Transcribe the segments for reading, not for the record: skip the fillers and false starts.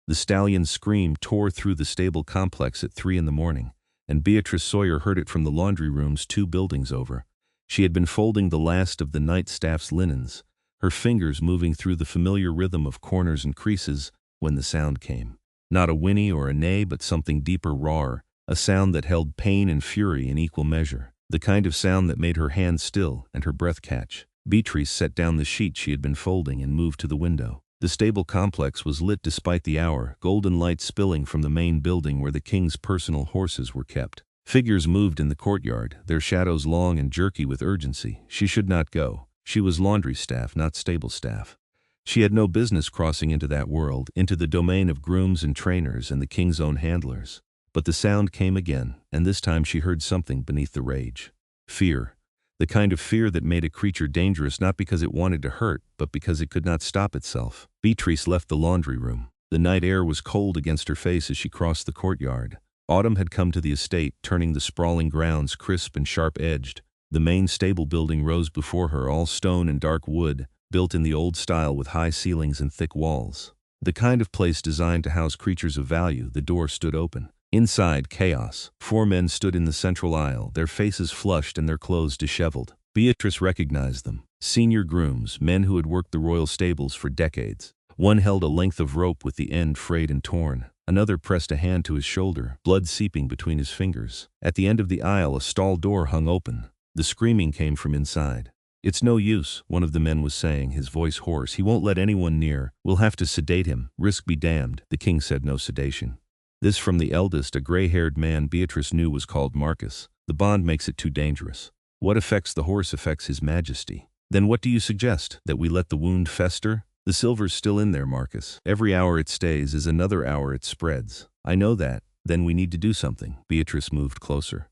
The stallion's scream tore through the stable complex at 3 in the morning, and Beatrice Sawyer heard it from the laundry rooms 2 buildings over. She had been folding the last of the night staff's linens, her fingers moving through the familiar rhythm of corners and creases, when the sound came. Not a whinny or a neigh, but something deeper, rawer, a sound that held pain and fury in equal measure, the kind of sound that made her hands still and her breath catch. Beatrice set down the sheet she had been folding and moved to the window. The stable complex was lit despite the hour, golden light spilling from the main building where the king's personal horses were kept. Figures moved in the courtyard, their shadows long and jerky with urgency. She should not go. She was laundry staff, not stable staff. She had no business crossing into that world, into the domain of grooms and trainers and the king's own handlers. But the sound came again, and this time she heard something beneath the rage. Fear. The kind of fear that made a creature dangerous not because it wanted to hurt, but because it could not stop itself. Beatrice left the laundry room. The night air was cold against her face as she crossed the courtyard. Autumn had come to the estate, turning the sprawling grounds crisp and sharp-edged. The main stable building rose before her, all stone and dark wood, built in the old style with high ceilings and thick walls. The kind of place designed to house creatures of value. The door stood open. Inside, chaos. 4 men stood in the central aisle, their faces flushed and their clothes disheveled. Beatrice recognized them. Senior grooms, men who had worked the royal stables for decades. One held a length of rope with the end frayed and torn. Another pressed a hand to his shoulder, blood seeping between his fingers. At the end of the aisle, a stall door hung open. The screaming came from inside. "It's no use," one of the men was saying, his voice hoarse. "He won't let anyone near. We'll have to sedate him. Risk be damned." The king said no sedation. This from the eldest, a gray-haired man Beatrice knew was called Marcus. "The bond makes it too dangerous. What affects the horse affects his majesty." "Then what do you suggest? That we let the wound fester?" "The silver's still in there, Marcus. Every hour it stays is another hour it spreads." "I know that. Then we need to do something." Beatrice moved closer.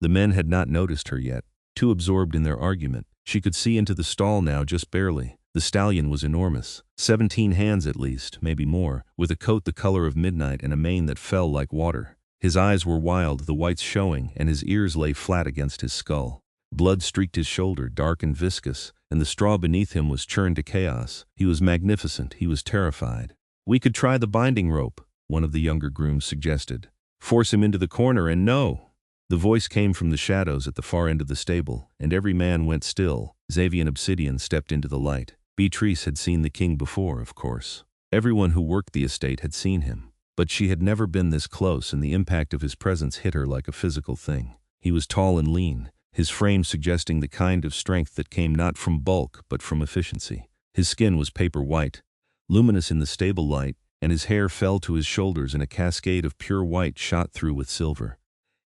The men had not noticed her yet, too absorbed in their argument. She could see into the stall now, just barely. The stallion was enormous, 17 hands at least, maybe more, with a coat the color of midnight and a mane that fell like water. His eyes were wild, the whites showing, and his ears lay flat against his skull. Blood streaked his shoulder, dark and viscous, and the straw beneath him was churned to chaos. He was magnificent, he was terrified. "We could try the binding rope," one of the younger grooms suggested. "Force him into the corner and no." The voice came from the shadows at the far end of the stable, and every man went still. Xavian Obsidian stepped into the light. Beatrice had seen the king before, of course. Everyone who worked the estate had seen him. But she had never been this close, and the impact of his presence hit her like a physical thing. He was tall and lean, his frame suggesting the kind of strength that came not from bulk but from efficiency. His skin was paper white, luminous in the stable light, and his hair fell to his shoulders in a cascade of pure white shot through with silver.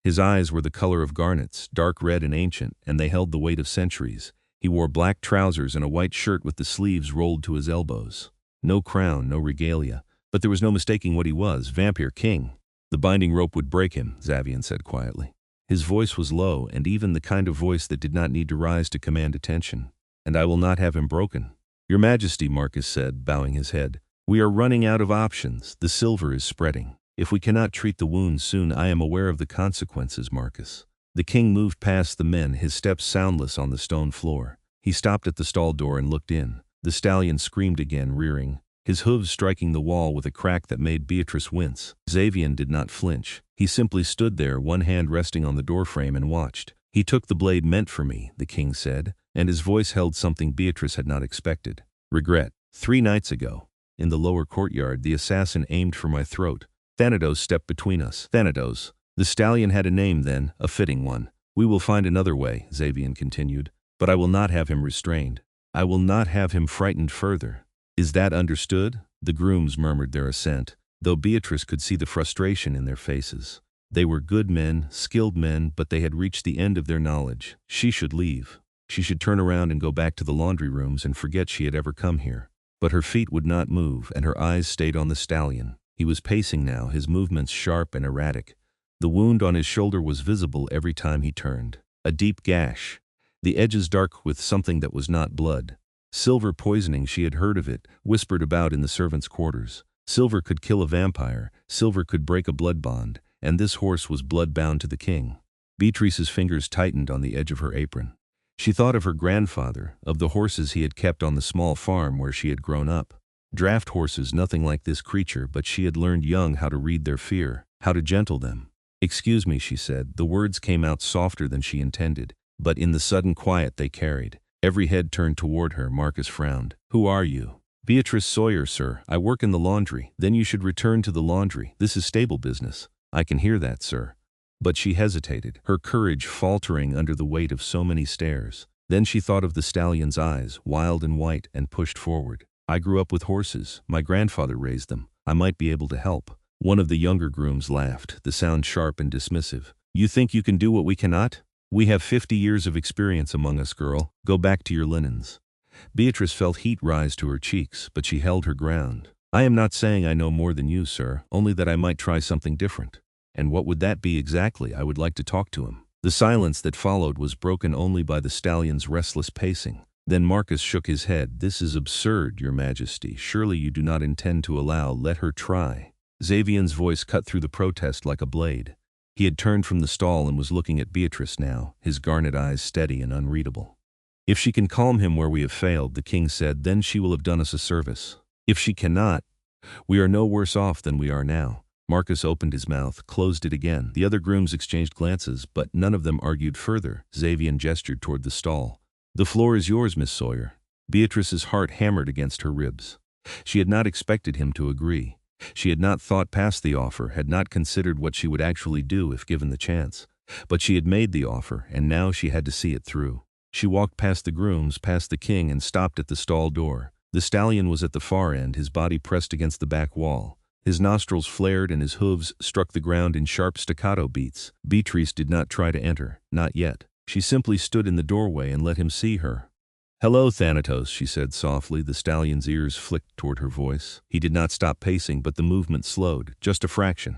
His eyes were the color of garnets, dark red and ancient, and they held the weight of centuries. He wore black trousers and a white shirt with the sleeves rolled to his elbows. No crown, no regalia, but there was no mistaking what he was, vampire king. "The binding rope would break him," Xavian said quietly. His voice was low, and even the kind of voice that did not need to rise to command attention. "And I will not have him broken." "Your Majesty," Marcus said, bowing his head, "we are running out of options. The silver is spreading. If we cannot treat the wound soon, I am aware of the consequences, Marcus." The king moved past the men, his steps soundless on the stone floor. He stopped at the stall door and looked in. The stallion screamed again, rearing, his hooves striking the wall with a crack that made Beatrice wince. Xavian did not flinch. He simply stood there, one hand resting on the doorframe, and watched. "He took the blade meant for me," the king said, and his voice held something Beatrice had not expected. "Regret. 3 nights ago, in the lower courtyard, the assassin aimed for my throat. Thanatos stepped between us." "Thanatos." The stallion had a name then, a fitting one. "We will find another way," Xavian continued, "but I will not have him restrained. I will not have him frightened further. Is that understood?" The grooms murmured their assent, though Beatrice could see the frustration in their faces. They were good men, skilled men, but they had reached the end of their knowledge. She should leave. She should turn around and go back to the laundry rooms and forget she had ever come here. But her feet would not move, and her eyes stayed on the stallion. He was pacing now, his movements sharp and erratic. The wound on his shoulder was visible every time he turned. A deep gash. The edges dark with something that was not blood. Silver poisoning, she had heard of it, whispered about in the servants' quarters. Silver could kill a vampire, silver could break a blood bond, and this horse was blood-bound to the king. Beatrice's fingers tightened on the edge of her apron. She thought of her grandfather, of the horses he had kept on the small farm where she had grown up. Draft horses, nothing like this creature, but she had learned young how to read their fear, how to gentle them. "Excuse me," she said. The words came out softer than she intended, but in the sudden quiet they carried. Every head turned toward her. Marcus frowned. "Who are you?" "Beatrice Sawyer, sir. I work in the laundry." "Then you should return to the laundry. This is stable business." "I can hear that, sir." But she hesitated, her courage faltering under the weight of so many stares. Then she thought of the stallion's eyes, wild and white, and pushed forward. "I grew up with horses. My grandfather raised them. I might be able to help." One of the younger grooms laughed, the sound sharp and dismissive. "You think you can do what we cannot? We have 50 years of experience among us, girl. Go back to your linens." Beatrice felt heat rise to her cheeks, but she held her ground. "I am not saying I know more than you, sir, only that I might try something different." "And what would that be exactly? I would like to talk to him." The silence that followed was broken only by the stallion's restless pacing. Then Marcus shook his head. "This is absurd, your majesty. Surely you do not intend to allow. Let her try." Xavian's voice cut through the protest like a blade. He had turned from the stall and was looking at Beatrice now, his garnet eyes steady and unreadable. "If she can calm him where we have failed," the king said, "then she will have done us a service. If she cannot, we are no worse off than we are now." Marcus opened his mouth, closed it again. The other grooms exchanged glances, but none of them argued further. Xavian gestured toward the stall. "The floor is yours, Miss Sawyer." Beatrice's heart hammered against her ribs. She had not expected him to agree. She had not thought past the offer, had not considered what she would actually do if given the chance. But she had made the offer, and now she had to see it through. She walked past the grooms, past the king, and stopped at the stall door. The stallion was at the far end, his body pressed against the back wall. His nostrils flared and his hooves struck the ground in sharp staccato beats. Beatrice did not try to enter, not yet. She simply stood in the doorway and let him see her. "Hello, Thanatos," she said softly. The stallion's ears flicked toward her voice. He did not stop pacing, but the movement slowed, just a fraction.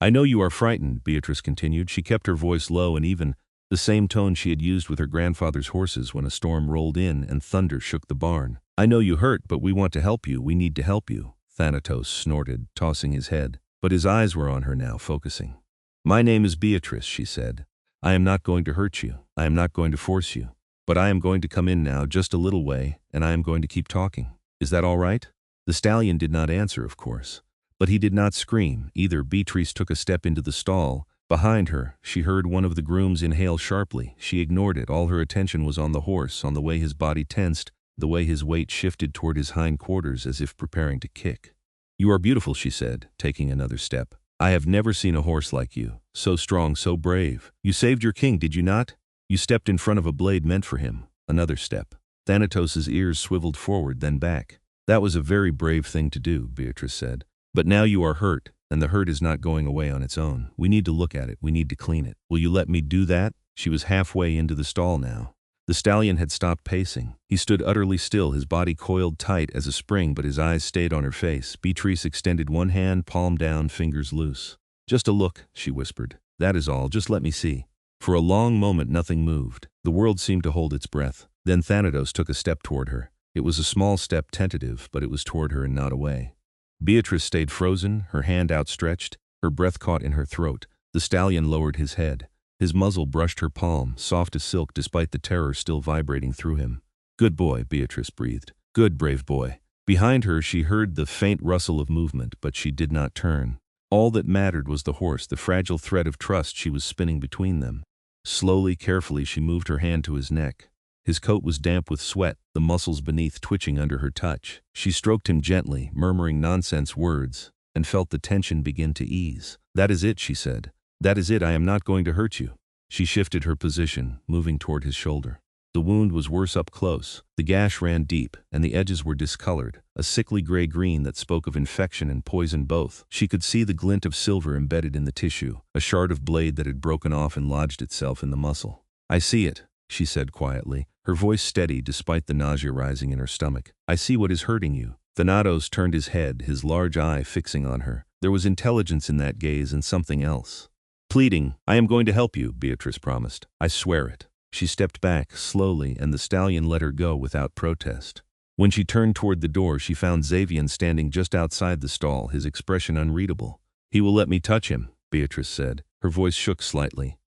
"I know you are frightened," Beatrice continued. She kept her voice low and even, the same tone she had used with her grandfather's horses when a storm rolled in and thunder shook the barn. "I know you hurt, but we want to help you. We need to help you." Thanatos snorted, tossing his head, but his eyes were on her now, focusing. "My name is Beatrice," she said. "I am not going to hurt you. I am not going to force you. But I am going to come in now just a little way, and I am going to keep talking. Is that all right?" The stallion did not answer, of course. But he did not scream, either. Beatrice took a step into the stall. Behind her, she heard one of the grooms inhale sharply. She ignored it. All her attention was on the horse, on the way his body tensed, the way his weight shifted toward his hindquarters as if preparing to kick. "You are beautiful," she said, taking another step. "I have never seen a horse like you. So strong, so brave. You saved your king, did you not? You stepped in front of a blade meant for him." Another step. Thanatos's ears swiveled forward, then back. "That was a very brave thing to do," Beatrice said. "But now you are hurt, and the hurt is not going away on its own. We need to look at it. We need to clean it. Will you let me do that?" She was halfway into the stall now. The stallion had stopped pacing. He stood utterly still, his body coiled tight as a spring, but his eyes stayed on her face. Beatrice extended one hand, palm down, fingers loose. "Just a look," she whispered. "That is all. Just let me see." For a long moment nothing moved. The world seemed to hold its breath. Then Thanatos took a step toward her. It was a small step, tentative, but it was toward her and not away. Beatrice stayed frozen, her hand outstretched, her breath caught in her throat. The stallion lowered his head. His muzzle brushed her palm, soft as silk despite the terror still vibrating through him. "Good boy," Beatrice breathed. "Good, brave boy." Behind her she heard the faint rustle of movement, but she did not turn. All that mattered was the horse, the fragile thread of trust she was spinning between them. Slowly, carefully, she moved her hand to his neck. His coat was damp with sweat, the muscles beneath twitching under her touch. She stroked him gently, murmuring nonsense words, and felt the tension begin to ease. "That is it," she said. "That is it. I am not going to hurt you." She shifted her position, moving toward his shoulder. The wound was worse up close. The gash ran deep, and the edges were discolored, a sickly gray-green that spoke of infection and poison both. She could see the glint of silver embedded in the tissue, a shard of blade that had broken off and lodged itself in the muscle. "I see it," she said quietly, her voice steady despite the nausea rising in her stomach. "I see what is hurting you." Thanatos turned his head, his large eye fixing on her. There was intelligence in that gaze and something else. Pleading. "I am going to help you," Beatrice promised. "I swear it." She stepped back, slowly, and the stallion let her go without protest. When she turned toward the door, she found Xavian standing just outside the stall, his expression unreadable. "He will let me touch him," Beatrice said. Her voice shook slightly,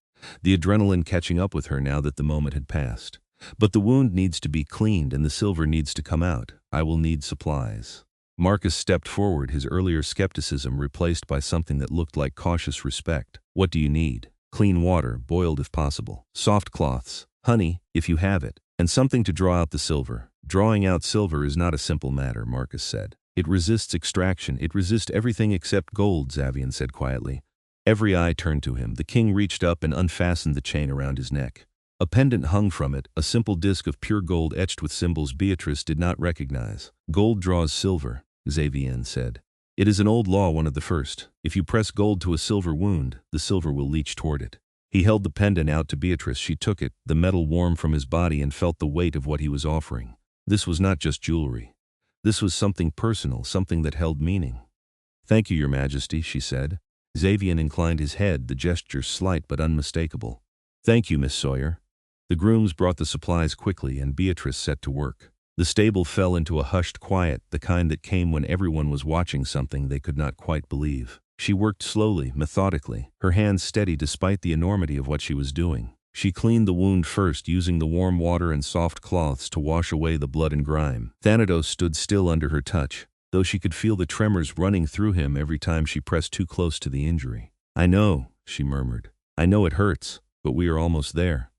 the adrenaline catching up with her now that the moment had passed. "But the wound needs to be cleaned and the silver needs to come out. I will need supplies." Marcus stepped forward, his earlier skepticism replaced by something that looked like cautious respect. What do you need? Clean water, boiled if possible. Soft cloths. Honey, if you have it. And something to draw out the silver. Drawing out silver is not a simple matter, Marcus said. It resists extraction. It resists everything except gold, Xavian said quietly. Every eye turned to him. The king reached up and unfastened the chain around his neck. A pendant hung from it, a simple disc of pure gold etched with symbols Beatrice did not recognize. Gold draws silver, Xavian said. It is an old law, one of the first. If you press gold to a silver wound, the silver will leach toward it. He held the pendant out to Beatrice. She took it, the metal warm from his body, and felt the weight of what he was offering. This was not just jewelry. This was something personal, something that held meaning. Thank you, Your Majesty, she said. Xavian inclined his head, the gesture slight but unmistakable. Thank you, Miss Sawyer. The grooms brought the supplies quickly, and Beatrice set to work. The stable fell into a hushed quiet, the kind that came when everyone was watching something they could not quite believe. She worked slowly, methodically, her hands steady despite the enormity of what she was doing. She cleaned the wound first, using the warm water and soft cloths to wash away the blood and grime. Thanatos stood still under her touch, though she could feel the tremors running through him every time she pressed too close to the injury. I know, she murmured. I know it hurts, but we are almost there.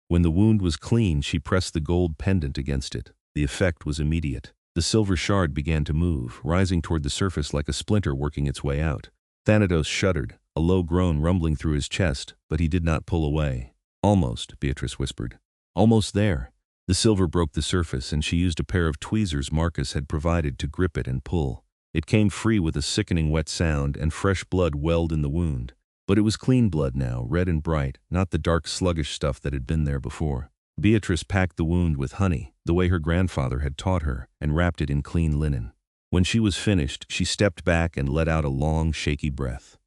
When the wound was clean, she pressed the gold pendant against it. The effect was immediate. The silver shard began to move, rising toward the surface like a splinter working its way out. Thanatos shuddered, a low groan rumbling through his chest, but he did not pull away. Almost, Beatrice whispered. Almost there. The silver broke the surface, and she used a pair of tweezers Marcus had provided to grip it and pull. It came free with a sickening wet sound, and fresh blood welled in the wound. But it was clean blood now, red and bright, not the dark sluggish stuff that had been there before. Beatrice packed the wound with honey, the way her grandfather had taught her, and wrapped it in clean linen. When she was finished, she stepped back and let out a long, shaky breath.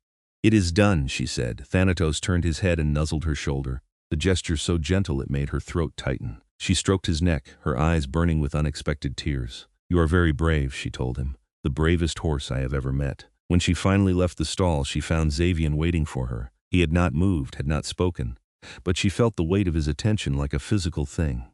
It is done, she said. Thanatos turned his head and nuzzled her shoulder, the gesture so gentle it made her throat tighten. She stroked his neck, her eyes burning with unexpected tears. You are very brave, she told him. The bravest horse I have ever met. When she finally left the stall, she found Xavian waiting for her. He had not moved, had not spoken, but she felt the weight of his attention like a physical thing.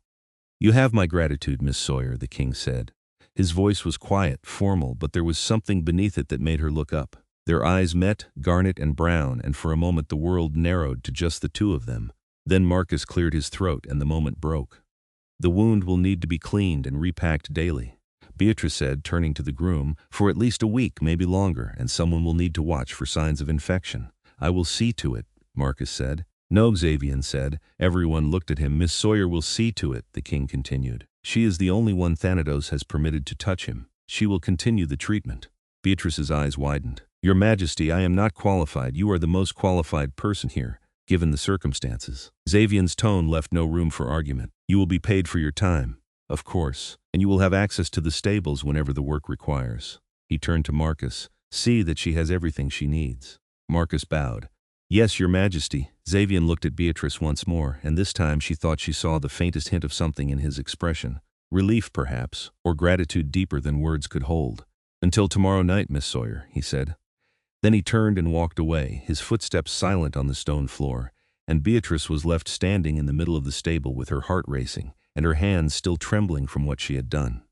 You have my gratitude, Miss Sawyer, the king said. His voice was quiet, formal, but there was something beneath it that made her look up. Their eyes met, garnet and brown, and for a moment the world narrowed to just the two of them. Then Marcus cleared his throat, and the moment broke. The wound will need to be cleaned and repacked daily, Beatrice said, turning to the groom, for at least a week, maybe longer, and someone will need to watch for signs of infection. I will see to it, Marcus said. No, Xavian said. Everyone looked at him. Miss Sawyer will see to it, the king continued. She is the only one Thanatos has permitted to touch him. She will continue the treatment. Beatrice's eyes widened. Your Majesty, I am not qualified. You are the most qualified person here, given the circumstances. Xavian's tone left no room for argument. You will be paid for your time, of course, and you will have access to the stables whenever the work requires. He turned to Marcus. See that she has everything she needs. Marcus bowed. Yes, Your Majesty. Xavian looked at Beatrice once more, and this time she thought she saw the faintest hint of something in his expression. Relief, perhaps, or gratitude deeper than words could hold. Until tomorrow night, Miss Sawyer, he said. Then he turned and walked away, his footsteps silent on the stone floor, and Beatrice was left standing in the middle of the stable with her heart racing, and her hands still trembling from what she had done.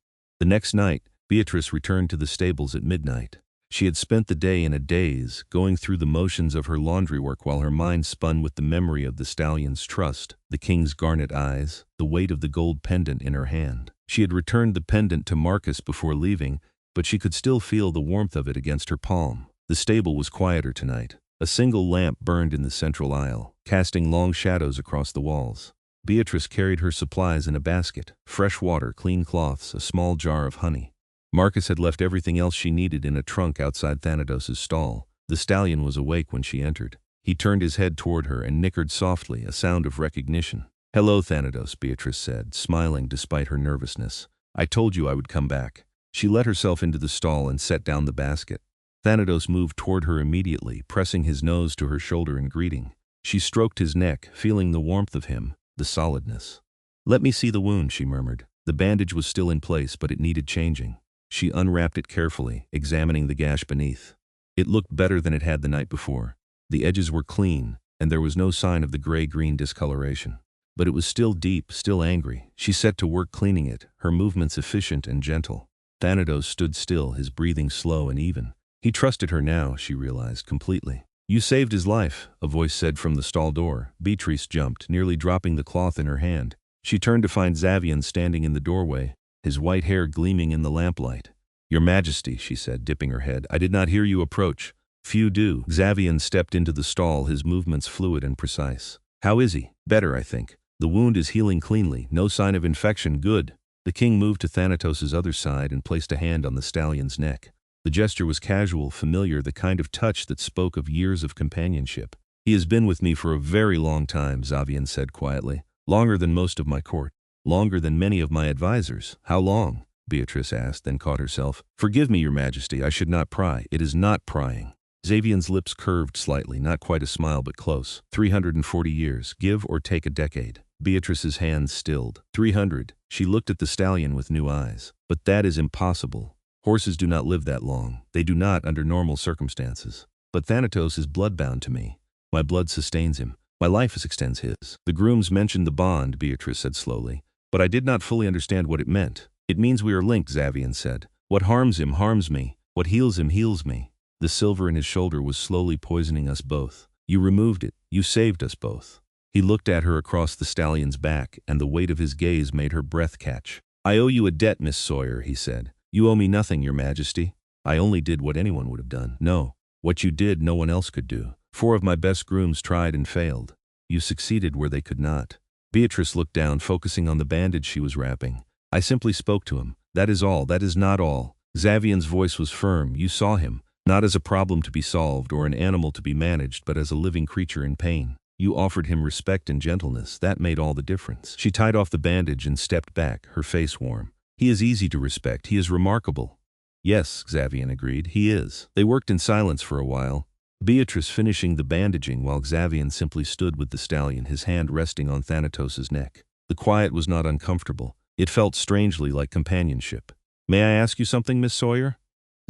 The next night, Beatrice returned to the stables at midnight. She had spent the day in a daze, going through the motions of her laundry work while her mind spun with the memory of the Stallion's trust, the king's garnet eyes, the weight of the gold pendant in her hand. She had returned the pendant to Marcus before leaving, but she could still feel the warmth of it against her palm. The stable was quieter tonight. A single lamp burned in the central aisle, casting long shadows across the walls. Beatrice carried her supplies in a basket: fresh water, clean cloths, a small jar of honey. Marcus had left everything else she needed in a trunk outside Thanatos' stall. The stallion was awake when she entered. He turned his head toward her and nickered softly, a sound of recognition. Hello, Thanatos, Beatrice said, smiling despite her nervousness. I told you I would come back. She let herself into the stall and set down the basket. Thanatos moved toward her immediately, pressing his nose to her shoulder in greeting. She stroked his neck, feeling the warmth of him, the solidness. Let me see the wound, she murmured. The bandage was still in place, but it needed changing. She unwrapped it carefully, examining the gash beneath. It looked better than it had the night before. The edges were clean, and there was no sign of the gray-green discoloration. But it was still deep, still angry. She set to work cleaning it, her movements efficient and gentle. Thanatos stood still, his breathing slow and even. He trusted her now, she realized, completely. You saved his life, a voice said from the stall door. Beatrice jumped, nearly dropping the cloth in her hand. She turned to find Xavian standing in the doorway, his white hair gleaming in the lamplight. Your Majesty, she said, dipping her head, I did not hear you approach. Few do. Xavian stepped into the stall, his movements fluid and precise. How is he? Better, I think. The wound is healing cleanly, no sign of infection, good. The king moved to Thanatos' other side and placed a hand on the stallion's neck. The gesture was casual, familiar, the kind of touch that spoke of years of companionship. He has been with me for a very long time, Xavian said quietly. Longer than most of my court. Longer than many of my advisors. How long? Beatrice asked, then caught herself. Forgive me, Your Majesty, I should not pry. It is not prying. Xavian's lips curved slightly, not quite a smile but close. 340 years, give or take a decade. Beatrice's hands stilled. 300. She looked at the stallion with new eyes. But that is impossible. Horses do not live that long. They do not under normal circumstances. But Thanatos is bloodbound to me. My blood sustains him. My life extends his. The grooms mentioned the bond, Beatrice said slowly. But I did not fully understand what it meant. It means we are linked, Xavian said. What harms him harms me. What heals him heals me. The silver in his shoulder was slowly poisoning us both. You removed it. You saved us both. He looked at her across the stallion's back, and the weight of his gaze made her breath catch. I owe you a debt, Miss Sawyer, he said. You owe me nothing, Your Majesty. I only did what anyone would have done. No. What you did, no one else could do. 4 of my best grooms tried and failed. You succeeded where they could not. Beatrice looked down, focusing on the bandage she was wrapping. I simply spoke to him. That is all. That is not all. Xavian's voice was firm. You saw him, not as a problem to be solved or an animal to be managed, but as a living creature in pain. You offered him respect and gentleness. That made all the difference. She tied off the bandage and stepped back, her face warm. He is easy to respect. He is remarkable. Yes, Xavian agreed. He is. They worked in silence for a while, Beatrice finishing the bandaging while Xavian simply stood with the stallion, his hand resting on Thanatos' neck. The quiet was not uncomfortable. It felt strangely like companionship. May I ask you something, Miss Sawyer?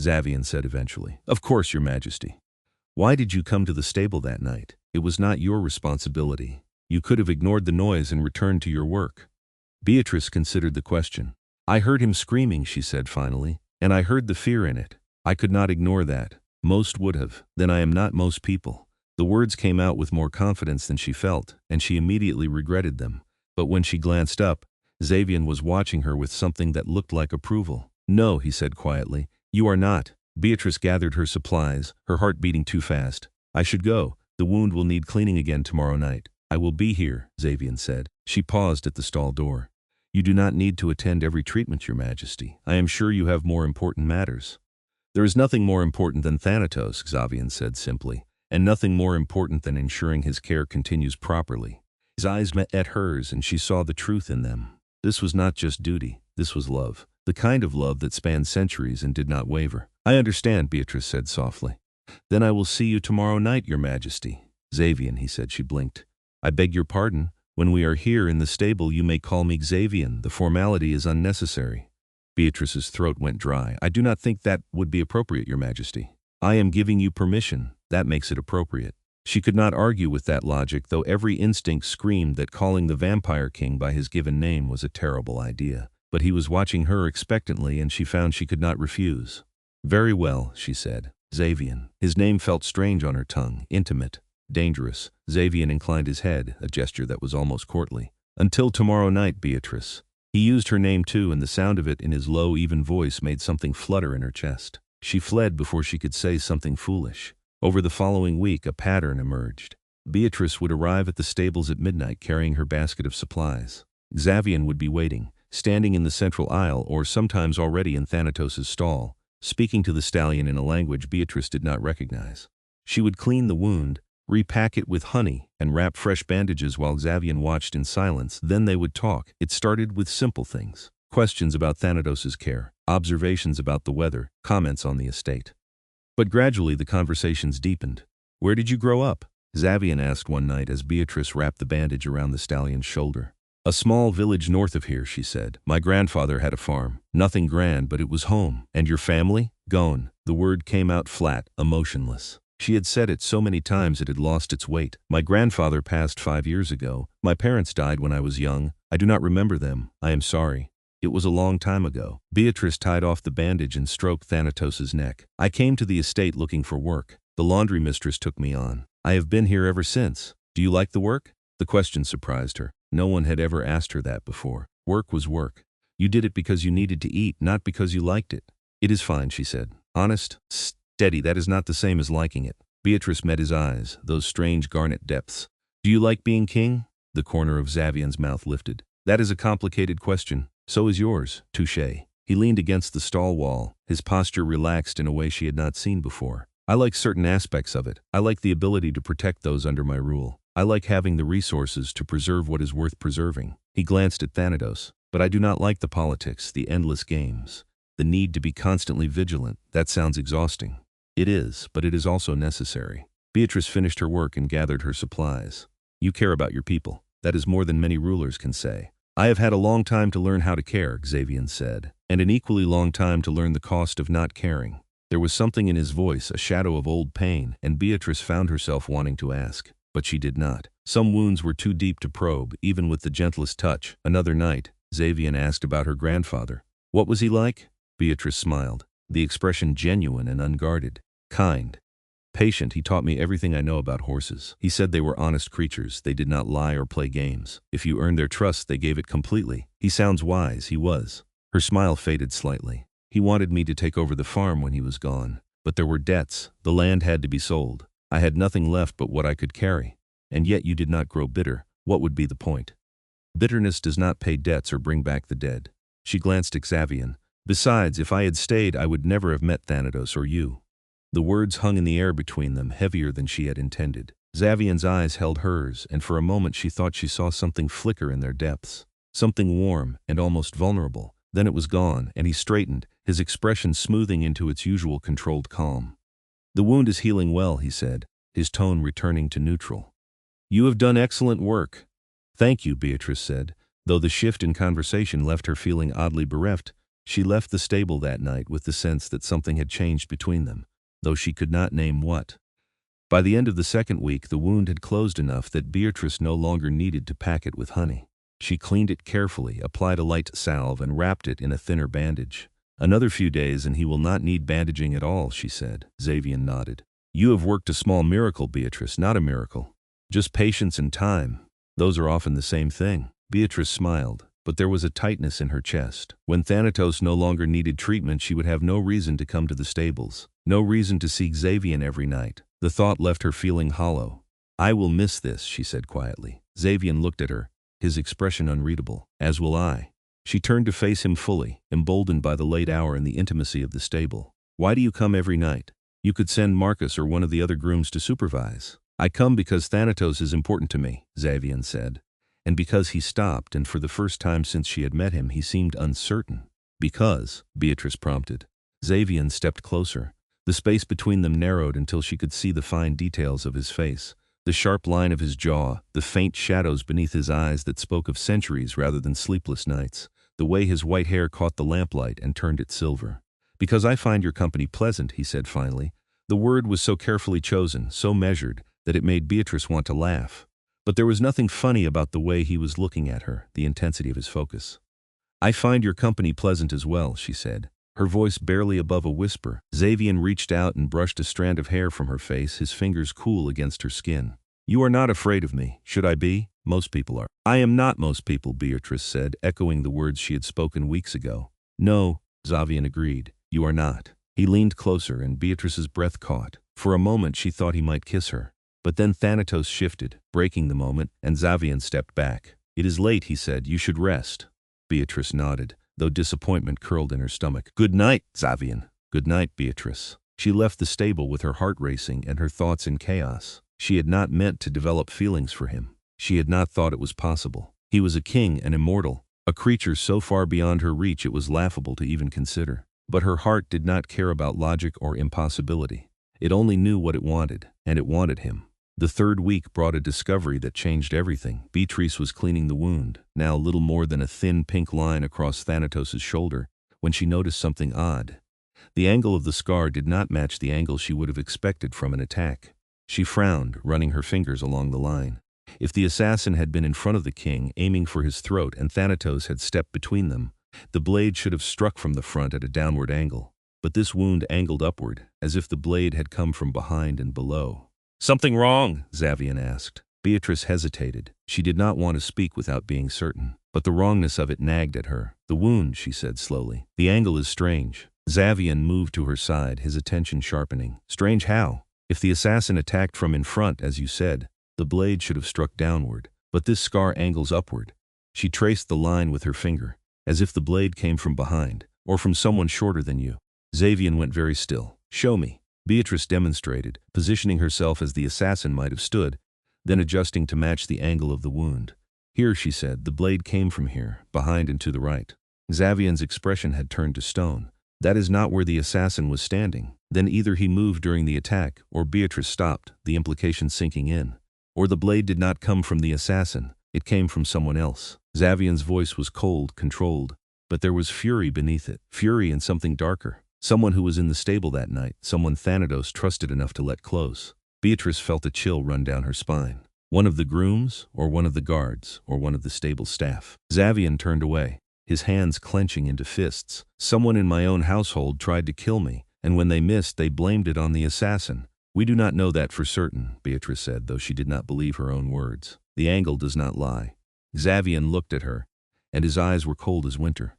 Xavian said eventually. Of course, Your Majesty. Why did you come to the stable that night? It was not your responsibility. You could have ignored the noise and returned to your work. Beatrice considered the question. I heard him screaming, she said finally, and I heard the fear in it. I could not ignore that. Most would have. Then I am not most people. The words came out with more confidence than she felt, and she immediately regretted them. But when she glanced up, Xavian was watching her with something that looked like approval. No, he said quietly. You are not. Beatrice gathered her supplies, her heart beating too fast. I should go. The wound will need cleaning again tomorrow night. I will be here, Xavian said. She paused at the stall door. You do not need to attend every treatment, Your Majesty. I am sure you have more important matters. There is nothing more important than Thanatos, Xavian said simply, and nothing more important than ensuring his care continues properly. His eyes met at hers, and she saw the truth in them. This was not just duty. This was love. The kind of love that spanned centuries and did not waver. I understand, Beatrice said softly. Then I will see you tomorrow night, Your Majesty. Xavian, he said. She blinked. I beg your pardon. When we are here in the stable, you may call me Xavian. The formality is unnecessary. Beatrice's throat went dry. I do not think that would be appropriate, Your Majesty. I am giving you permission. That makes it appropriate. She could not argue with that logic, though every instinct screamed that calling the Vampire King by his given name was a terrible idea. But he was watching her expectantly, and she found she could not refuse. Very well, she said. Xavian. His name felt strange on her tongue, intimate, dangerous. Xavian inclined his head, a gesture that was almost courtly. Until tomorrow night, Beatrice. He used her name too, and the sound of it in his low, even voice made something flutter in her chest. She fled before she could say something foolish. Over the following week, a pattern emerged. Beatrice would arrive at the stables at midnight carrying her basket of supplies. Xavian would be waiting, standing in the central aisle or sometimes already in Thanatos' stall, speaking to the stallion in a language Beatrice did not recognize. She would clean the wound, repack it with honey, and wrap fresh bandages while Xavian watched in silence. Then they would talk. It started with simple things. Questions about Thanatos' care, observations about the weather, comments on the estate. But gradually the conversations deepened. Where did you grow up? Xavian asked one night as Beatrice wrapped the bandage around the stallion's shoulder. A small village north of here, she said. My grandfather had a farm. Nothing grand, but it was home. And your family? Gone. The word came out flat, emotionless. She had said it so many times it had lost its weight. My grandfather passed 5 years ago. My parents died when I was young. I do not remember them. I am sorry. It was a long time ago. Beatrice tied off the bandage and stroked Thanatos's neck. I came to the estate looking for work. The laundry mistress took me on. I have been here ever since. Do you like the work? The question surprised her. No one had ever asked her that before. Work was work. You did it because you needed to eat, not because you liked it. It is fine, she said. Honest, steady, that is not the same as liking it. Beatrice met his eyes, those strange garnet depths. Do you like being king? The corner of Xavian's mouth lifted. That is a complicated question. So is yours. Touché. He leaned against the stall wall, his posture relaxed in a way she had not seen before. I like certain aspects of it. I like the ability to protect those under my rule. I like having the resources to preserve what is worth preserving. He glanced at Thanatos. But I do not like the politics, the endless games. The need to be constantly vigilant. That sounds exhausting. It is, but it is also necessary. Beatrice finished her work and gathered her supplies. You care about your people. That is more than many rulers can say. I have had a long time to learn how to care, Xavian said, and an equally long time to learn the cost of not caring. There was something in his voice, a shadow of old pain, and Beatrice found herself wanting to ask. But she did not. Some wounds were too deep to probe, even with the gentlest touch. Another night, Xavian asked about her grandfather. What was he like? Beatrice smiled, the expression genuine and unguarded. Kind. Patient. He taught me everything I know about horses. He said they were honest creatures. They did not lie or play games. If you earned their trust, they gave it completely. He sounds wise. He was. Her smile faded slightly. He wanted me to take over the farm when he was gone. But there were debts. The land had to be sold. I had nothing left but what I could carry. And yet you did not grow bitter. What would be the point? Bitterness does not pay debts or bring back the dead. She glanced at Xavian. Besides, if I had stayed, I would never have met Thanatos or you. The words hung in the air between them, heavier than she had intended. Xavian's eyes held hers, and for a moment she thought she saw something flicker in their depths. Something warm and almost vulnerable. Then it was gone, and he straightened, his expression smoothing into its usual controlled calm. The wound is healing well, he said, his tone returning to neutral. You have done excellent work. Thank you, Beatrice said. Though the shift in conversation left her feeling oddly bereft, she left the stable that night with the sense that something had changed between them, though she could not name what. By the end of the second week, the wound had closed enough that Beatrice no longer needed to pack it with honey. She cleaned it carefully, applied a light salve, and wrapped it in a thinner bandage. Another few days and he will not need bandaging at all, she said. Xavian nodded. You have worked a small miracle, Beatrice, not a miracle. Just patience and time. Those are often the same thing. Beatrice smiled, but there was a tightness in her chest. When Thanatos no longer needed treatment, she would have no reason to come to the stables. No reason to see Xavian every night. The thought left her feeling hollow. I will miss this, she said quietly. Xavian looked at her, his expression unreadable. As will I. She turned to face him fully, emboldened by the late hour and the intimacy of the stable. Why do you come every night? You could send Marcus or one of the other grooms to supervise. I come because Thanatos is important to me, Xavian said. And because he stopped, and for the first time since she had met him, he seemed uncertain. Because, Beatrice prompted. Xavian stepped closer. The space between them narrowed until she could see the fine details of his face. The sharp line of his jaw, the faint shadows beneath his eyes that spoke of centuries rather than sleepless nights, the way his white hair caught the lamplight and turned it silver. Because I find your company pleasant, he said finally. The word was so carefully chosen, so measured, that it made Beatrice want to laugh. But there was nothing funny about the way he was looking at her, the intensity of his focus. I find your company pleasant as well, she said, her voice barely above a whisper. Xavian reached out and brushed a strand of hair from her face, his fingers cool against her skin. You are not afraid of me, should I be? Most people are. I am not most people, Beatrice said, echoing the words she had spoken weeks ago. No, Xavian agreed, you are not. He leaned closer and Beatrice's breath caught. For a moment she thought he might kiss her. But then Thanatos shifted, breaking the moment, and Xavian stepped back. It is late, he said. You should rest. Beatrice nodded, though disappointment curled in her stomach. Good night, Xavian. Good night, Beatrice. She left the stable with her heart racing and her thoughts in chaos. She had not meant to develop feelings for him. She had not thought it was possible. He was a king and immortal, a creature so far beyond her reach it was laughable to even consider. But her heart did not care about logic or impossibility. It only knew what it wanted, and it wanted him. The third week brought a discovery that changed everything. Beatrice was cleaning the wound, now little more than a thin pink line across Thanatos's shoulder, when she noticed something odd. The angle of the scar did not match the angle she would have expected from an attack. She frowned, running her fingers along the line. If the assassin had been in front of the king, aiming for his throat, and Thanatos had stepped between them, The blade should have struck from the front at a downward angle, but this wound angled upward, as if the blade had come from behind and below. "Something wrong?" Xavian asked. Beatrice hesitated. She did not want to speak without being certain, but the wrongness of it nagged at her. "The wound," she said slowly. "The angle is strange." Xavian moved to her side, his attention sharpening. "Strange how? If the assassin attacked from in front, as you said, the blade should have struck downward, but this scar angles upward." She traced the line with her finger, as if the blade came from behind, or from someone shorter than you. Xavian went very still. "Show me." Beatrice demonstrated, positioning herself as the assassin might have stood, then adjusting to match the angle of the wound. "Here," she said, "the blade came from here, behind and to the right." Xavian's expression had turned to stone. "That is not where the assassin was standing." Then either he moved during the attack, or Beatrice stopped, the implication sinking in. Or the blade did not come from the assassin, it came from someone else. Xavian's voice was cold, controlled, but there was fury beneath it, fury and something darker. Someone who was in the stable that night, someone Thanatos trusted enough to let close. Beatrice felt a chill run down her spine. One of the grooms, or one of the guards, or one of the stable staff. Xavian turned away, his hands clenching into fists. "Someone in my own household tried to kill me, and when they missed, they blamed it on the assassin." "We do not know that for certain," Beatrice said, though she did not believe her own words. "The angle does not lie." Xavian looked at her, and his eyes were cold as winter.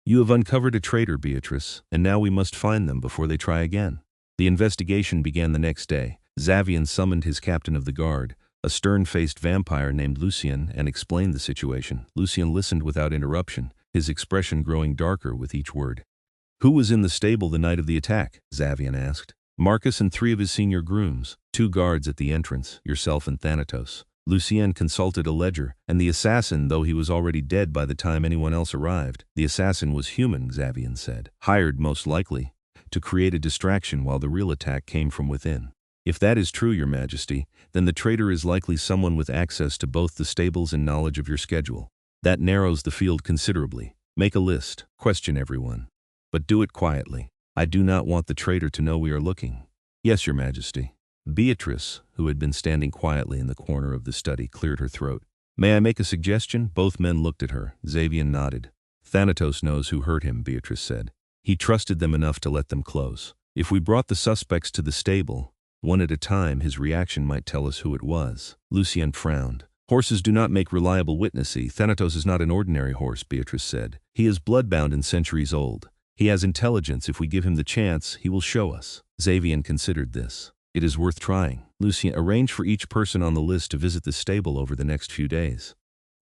"You have uncovered a traitor, Beatrice, and now we must find them before they try again." The investigation began the next day. Xavian summoned his captain of the guard, a stern-faced vampire named Lucien, and explained the situation. Lucien listened without interruption, his expression growing darker with each word. "Who was in the stable the night of the attack?" Xavian asked. "Marcus and 3 of his senior grooms, 2 guards at the entrance, yourself and Thanatos." Lucien consulted a ledger, and the assassin, though he was already dead by the time anyone else arrived. "The assassin was human," Xavian said. "Hired, most likely, to create a distraction while the real attack came from within." "If that is true, Your Majesty, then the traitor is likely someone with access to both the stables and knowledge of your schedule. That narrows the field considerably. Make a list, question everyone. But do it quietly. I do not want the traitor to know we are looking." "Yes, Your Majesty." Beatrice, who had been standing quietly in the corner of the study, cleared her throat. "May I make a suggestion?" Both men looked at her. Xavian nodded. "Thanatos knows who hurt him," Beatrice said. "He trusted them enough to let them close. If we brought the suspects to the stable, one at a time, his reaction might tell us who it was." Lucien frowned. "Horses do not make reliable witnesses. Thanatos is not an ordinary horse," Beatrice said. "He is bloodbound and centuries old. He has intelligence. If we give him the chance, he will show us." Xavian considered this. "It is worth trying." Lucien, arrange for each person on the list to visit the stable over the next few days.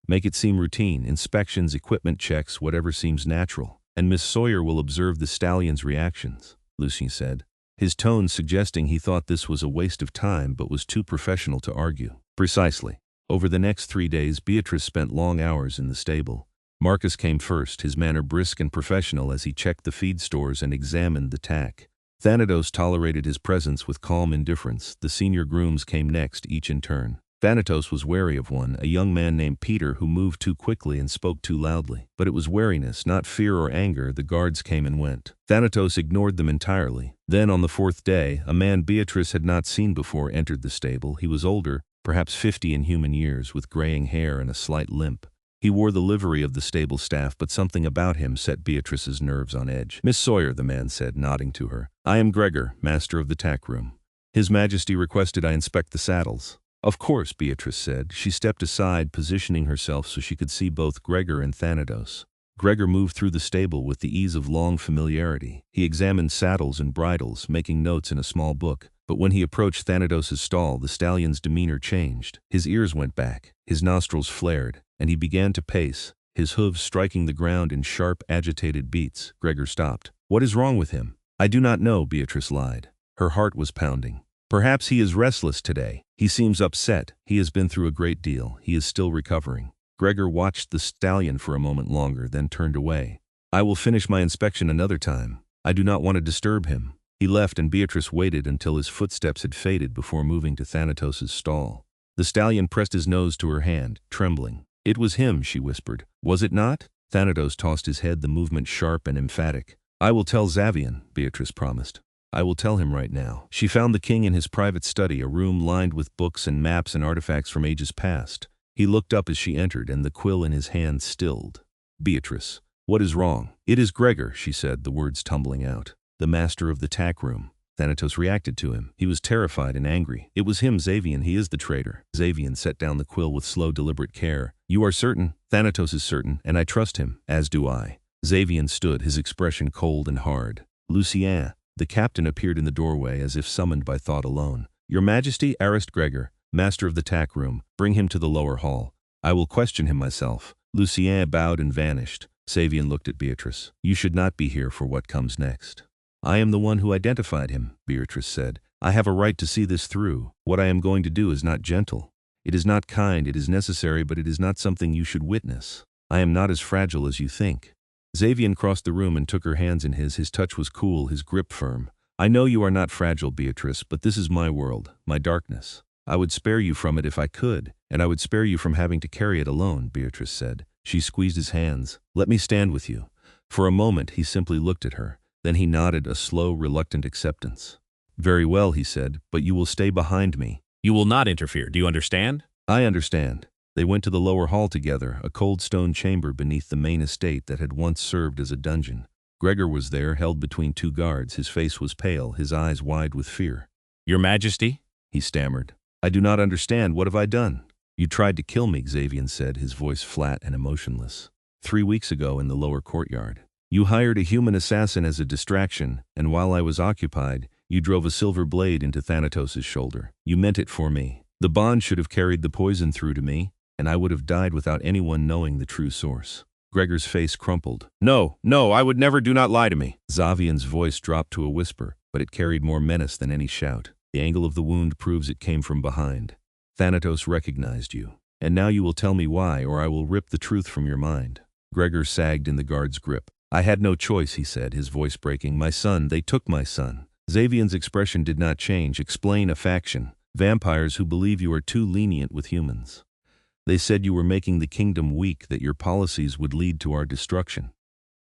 Make it seem routine, inspections, equipment checks, whatever seems natural. And Miss Sawyer will observe the Stallion's reactions," Lucien said, his tone suggesting he thought this was a waste of time but was too professional to argue. "Precisely." Over the next 3 days, Beatrice spent long hours in the stable. Marcus came first, his manner brisk and professional as he checked the feed stores and examined the tack. Thanatos tolerated his presence with calm indifference. The senior grooms came next, each in turn. Thanatos was wary of one, a young man named Peter who moved too quickly and spoke too loudly. But it was wariness, not fear or anger. The guards came and went. Thanatos ignored them entirely. Then, on the 4th day, a man Beatrice had not seen before entered the stable. He was older, perhaps 50 in human years, with graying hair and a slight limp. He wore the livery of the stable staff, but something about him set Beatrice's nerves on edge. "Miss Sawyer," the man said, nodding to her. "I am Gregor, master of the tack room. His Majesty requested I inspect the saddles." "Of course," Beatrice said. She stepped aside, positioning herself so she could see both Gregor and Thanatos. Gregor moved through the stable with the ease of long familiarity. He examined saddles and bridles, making notes in a small book. But when he approached Thanatos' stall, the stallion's demeanor changed. His ears went back, his nostrils flared, and he began to pace, his hooves striking the ground in sharp, agitated beats. Gregor stopped. "What is wrong with him?" "I do not know," Beatrice lied. Her heart was pounding. "Perhaps he is restless today. He seems upset. He has been through a great deal. He is still recovering." Gregor watched the stallion for a moment longer, then turned away. "I will finish my inspection another time. I do not want to disturb him." He left, and Beatrice waited until his footsteps had faded before moving to Thanatos' stall. The stallion pressed his nose to her hand, trembling. "It was him," she whispered. "Was it not?" Thanatos tossed his head, the movement sharp and emphatic. "I will tell Xavian," Beatrice promised. "I will tell him right now." She found the king in his private study, a room lined with books and maps and artifacts from ages past. He looked up as she entered, and the quill in his hand stilled. "Beatrice, What is wrong? It is Gregor, she said, the words tumbling out. The master of the tack room. Thanatos reacted to him. He was terrified and angry. It was him, Xavian. He is the traitor. Xavian set down the quill with slow, deliberate care. You are certain? Thanatos is certain, and I trust him. As do I. Xavian stood, his expression cold and hard. Lucien. The captain appeared in the doorway as if summoned by thought alone. Your Majesty, arrest Gregor, master of the tack room. Bring him to the lower hall. I will question him myself. Lucien bowed and vanished. Xavian looked at Beatrice. You should not be here for what comes next. I am the one who identified him, Beatrice said. I have a right to see this through. What I am going to do is not gentle. It is not kind, it is necessary, but it is not something you should witness. I am not as fragile as you think. Xavian crossed the room and took her hands in his. His touch was cool, his grip firm. I know you are not fragile, Beatrice, but this is my world, my darkness. I would spare you from it if I could, and I would spare you from having to carry it alone, Beatrice said. She squeezed his hands. Let me stand with you. For a moment he simply looked at her. Then he nodded a slow, reluctant acceptance. Very well, he said, but you will stay behind me. You will not interfere, do you understand? I understand. They went to the lower hall together, a cold stone chamber beneath the main estate that had once served as a dungeon. Gregor was there, held between two guards. His face was pale, his eyes wide with fear. Your Majesty? He stammered. I do not understand. What have I done? You tried to kill me, Xavian said, his voice flat and emotionless. 3 weeks ago in the lower courtyard. You hired a human assassin as a distraction, and while I was occupied, you drove a silver blade into Thanatos' shoulder. You meant it for me. The bond should have carried the poison through to me, and I would have died without anyone knowing the true source. Gregor's face crumpled. No, I would never. Do not lie to me. Xavian's voice dropped to a whisper, but it carried more menace than any shout. The angle of the wound proves it came from behind. Thanatos recognized you, and now you will tell me why, or I will rip the truth from your mind. Gregor sagged in the guard's grip. I had no choice, he said, his voice breaking. My son, they took my son. Xavian's expression did not change. Explain. A faction. Vampires who believe you are too lenient with humans. They said you were making the kingdom weak, that your policies would lead to our destruction.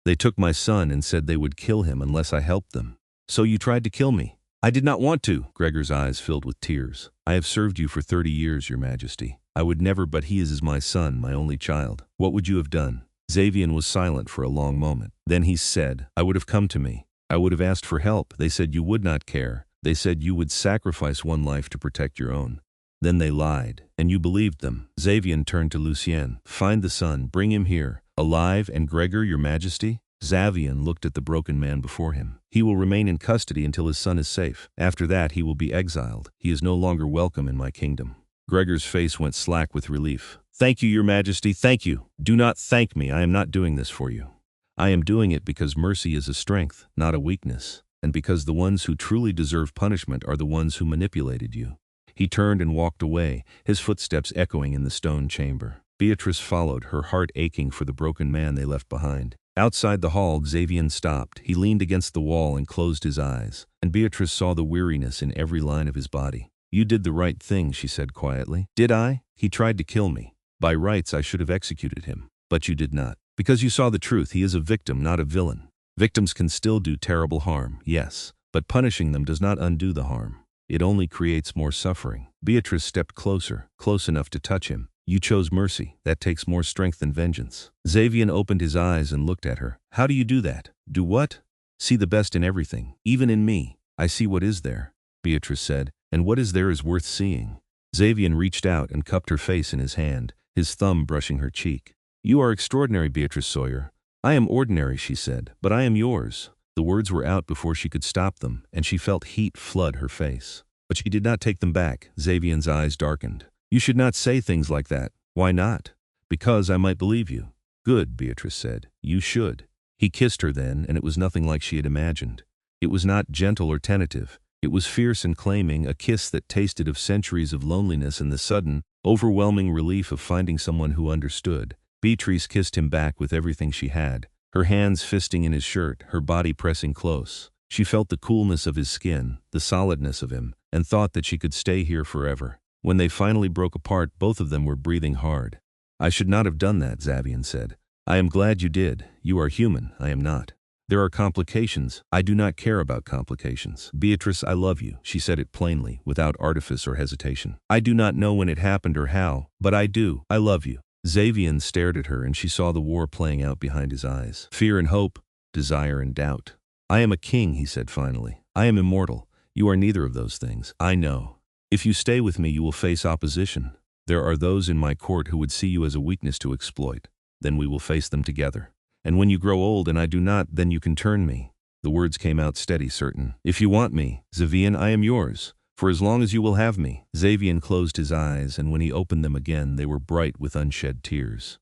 They took my son and said they would kill him unless I helped them. So you tried to kill me. I did not want to. Gregor's eyes filled with tears. I have served you for 30 years, your Majesty. I would never, but he is my son, my only child. What would you have done? Xavian was silent for a long moment. Then he said, I would have come to me. I would have asked for help. They said you would not care. They said you would sacrifice one life to protect your own. Then they lied, and you believed them. Xavian turned to Lucien. Find the son, bring him here. Alive, and Gregor, your Majesty? Xavian looked at the broken man before him. He will remain in custody until his son is safe. After that he will be exiled. He is no longer welcome in my kingdom. Gregor's face went slack with relief. Thank you, your Majesty, thank you. Do not thank me, I am not doing this for you. I am doing it because mercy is a strength, not a weakness, and because the ones who truly deserve punishment are the ones who manipulated you. He turned and walked away, his footsteps echoing in the stone chamber. Beatrice followed, her heart aching for the broken man they left behind. Outside the hall, Xavian stopped. He leaned against the wall and closed his eyes, and Beatrice saw the weariness in every line of his body. You did the right thing, she said quietly. Did I? He tried to kill me. By rights, I should have executed him. But you did not. Because you saw the truth, he is a victim, not a villain. Victims can still do terrible harm, yes, but punishing them does not undo the harm. It only creates more suffering. Beatrice stepped closer, close enough to touch him. You chose mercy. That takes more strength than vengeance. Xavian opened his eyes and looked at her. How do you do that? Do what? See the best in everything, even in me. I see what is there, Beatrice said, and what is there is worth seeing. Xavian reached out and cupped her face in his hand, his thumb brushing her cheek. You are extraordinary, Beatrice Sawyer. I am ordinary, she said, but I am yours. The words were out before she could stop them, and she felt heat flood her face. But she did not take them back. Xavian's eyes darkened. You should not say things like that. Why not? Because I might believe you. Good, Beatrice said. You should. He kissed her then, and it was nothing like she had imagined. It was not gentle or tentative. It was fierce and claiming, a kiss that tasted of centuries of loneliness and the sudden, overwhelming relief of finding someone who understood. Beatrice kissed him back with everything she had, her hands fisting in his shirt, her body pressing close. She felt the coolness of his skin, the solidness of him, and thought that she could stay here forever. When they finally broke apart, both of them were breathing hard. I should not have done that, Xavian said. I am glad you did. You are human, I am not. There are complications. I do not care about complications. Beatrice, I love you. She said it plainly, without artifice or hesitation. I do not know when it happened or how, but I do. I love you. Xavian stared at her and she saw the war playing out behind his eyes. Fear and hope, desire and doubt. I am a king, he said finally. I am immortal. You are neither of those things. I know. If you stay with me, you will face opposition. There are those in my court who would see you as a weakness to exploit. Then we will face them together. And when you grow old and I do not, then you can turn me. The words came out steady, certain. If you want me, Xavian, I am yours. For as long as you will have me. Xavian closed his eyes, and when he opened them again, they were bright with unshed tears.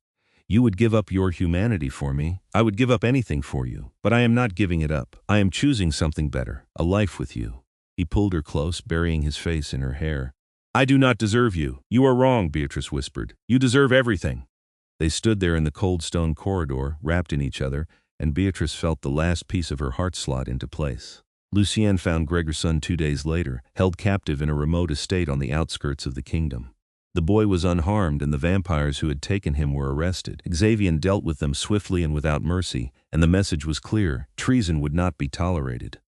You would give up your humanity for me. I would give up anything for you. But I am not giving it up. I am choosing something better, a life with you. He pulled her close, burying his face in her hair. I do not deserve you. You are wrong, Beatrice whispered. You deserve everything. They stood there in the cold stone corridor, wrapped in each other, and Beatrice felt the last piece of her heart slot into place. Lucienne found Gregor's son 2 days later, held captive in a remote estate on the outskirts of the kingdom. The boy was unharmed, and the vampires who had taken him were arrested. Xavian dealt with them swiftly and without mercy, and the message was clear: treason would not be tolerated.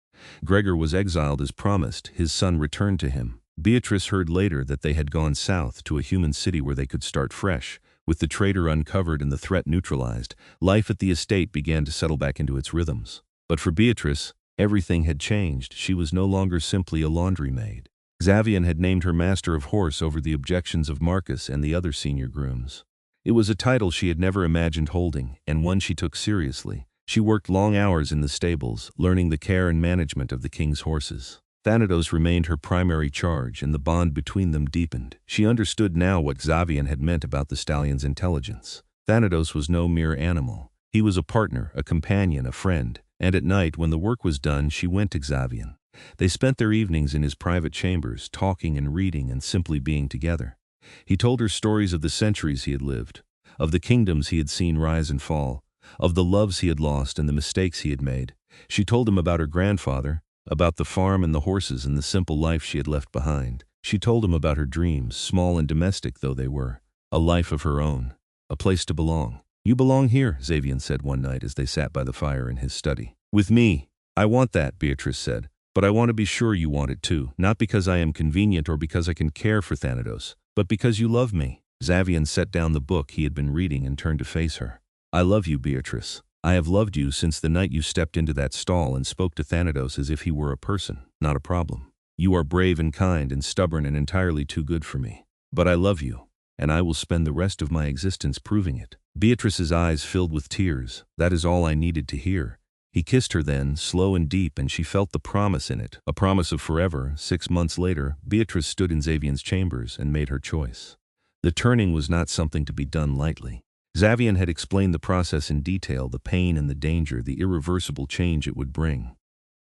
Gregor was exiled as promised, his son returned to him. Beatrice heard later that they had gone south to a human city where they could start fresh. With the traitor uncovered and the threat neutralized, life at the estate began to settle back into its rhythms. But for Beatrice, everything had changed. She was no longer simply a laundry maid. Xavian had named her master of horse over the objections of Marcus and the other senior grooms. It was a title she had never imagined holding, and one she took seriously. She worked long hours in the stables, learning the care and management of the king's horses. Thanatos remained her primary charge, and the bond between them deepened. She understood now what Xavian had meant about the stallion's intelligence. Thanatos was no mere animal. He was a partner, a companion, a friend, and at night, when the work was done, she went to Xavian. They spent their evenings in his private chambers, talking and reading and simply being together. He told her stories of the centuries he had lived, of the kingdoms he had seen rise and fall, of the loves he had lost and the mistakes he had made. She told him about her grandfather, about the farm and the horses and the simple life she had left behind. She told him about her dreams, small and domestic though they were, a life of her own, a place to belong. You belong here, Xavian said one night as they sat by the fire in his study. With me. I want that, Beatrice said. But I want to be sure you want it too, not because I am convenient or because I can care for Thanatos, but because you love me. Xavian set down the book he had been reading and turned to face her. I love you, Beatrice. I have loved you since the night you stepped into that stall and spoke to Thanatos as if he were a person, not a problem. You are brave and kind and stubborn and entirely too good for me. But I love you, and I will spend the rest of my existence proving it. Beatrice's eyes filled with tears. That is all I needed to hear. He kissed her then, slow and deep, and she felt the promise in it, a promise of forever. 6 months later, Beatrice stood in Xavian's chambers and made her choice. The turning was not something to be done lightly. Xavian had explained the process in detail, the pain and the danger, the irreversible change it would bring.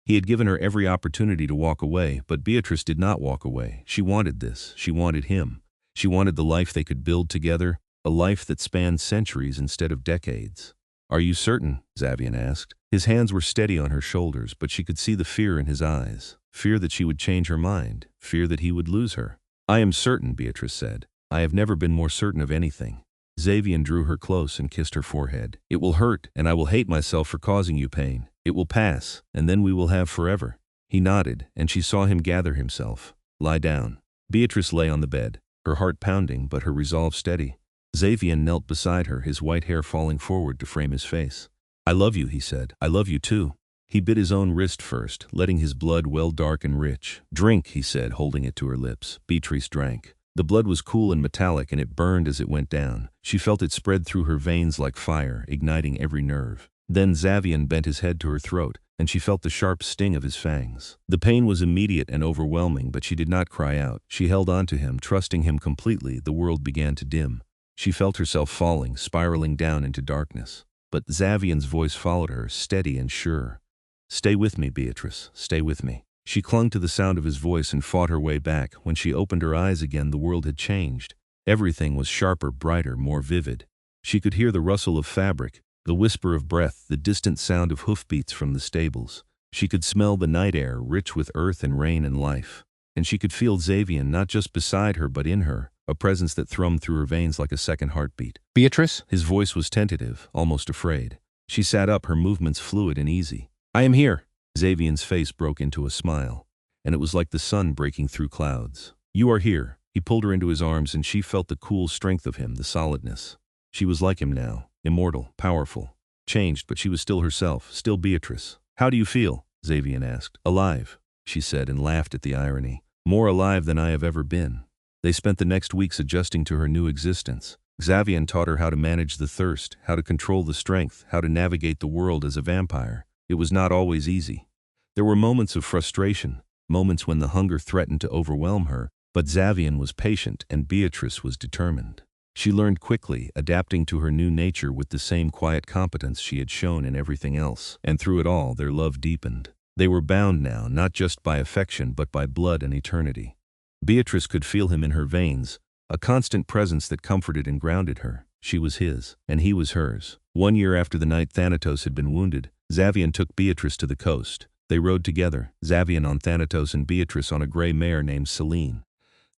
He had given her every opportunity to walk away, but Beatrice did not walk away. She wanted this. She wanted him. She wanted the life they could build together, a life that spanned centuries instead of decades. Are you certain? Xavian asked. His hands were steady on her shoulders, but she could see the fear in his eyes. Fear that she would change her mind. Fear that he would lose her. I am certain, Beatrice said. I have never been more certain of anything. Xavian drew her close and kissed her forehead. It will hurt, and I will hate myself for causing you pain. It will pass, and then we will have forever. He nodded, and she saw him gather himself. Lie down. Beatrice lay on the bed, her heart pounding but her resolve steady. Xavian knelt beside her, his white hair falling forward to frame his face. I love you, he said. I love you too. He bit his own wrist first, letting his blood well dark and rich. Drink, he said, holding it to her lips. Beatrice drank. The blood was cool and metallic, and it burned as it went down. She felt it spread through her veins like fire, igniting every nerve. Then Xavian bent his head to her throat, and she felt the sharp sting of his fangs. The pain was immediate and overwhelming, but she did not cry out. She held on to him, trusting him completely. The world began to dim. She felt herself falling, spiraling down into darkness. But Xavian's voice followed her, steady and sure. Stay with me, Beatrice. Stay with me. She clung to the sound of his voice and fought her way back. When she opened her eyes again, the world had changed. Everything was sharper, brighter, more vivid. She could hear the rustle of fabric, the whisper of breath, the distant sound of hoofbeats from the stables. She could smell the night air, rich with earth and rain and life. And she could feel Xavian not just beside her but in her, a presence that thrummed through her veins like a second heartbeat. Beatrice? His voice was tentative, almost afraid. She sat up, her movements fluid and easy. I am here. Xavian's face broke into a smile, and it was like the sun breaking through clouds. You are here. He pulled her into his arms, and she felt the cool strength of him, the solidness. She was like him now, immortal, powerful, changed, but she was still herself, still Beatrice. "How do you feel?" Xavian asked. "Alive," she said, and laughed at the irony. "More alive than I have ever been." They spent the next weeks adjusting to her new existence. Xavian taught her how to manage the thirst, how to control the strength, how to navigate the world as a vampire. It was not always easy. There were moments of frustration, moments when the hunger threatened to overwhelm her, but Xavian was patient and Beatrice was determined. She learned quickly, adapting to her new nature with the same quiet competence she had shown in everything else, and through it all their love deepened. They were bound now, not just by affection but by blood and eternity. Beatrice could feel him in her veins, a constant presence that comforted and grounded her. She was his, and he was hers. 1 year after the night Thanatos had been wounded, Xavian took Beatrice to the coast. They rode together, Xavian on Thanatos and Beatrice on a gray mare named Selene.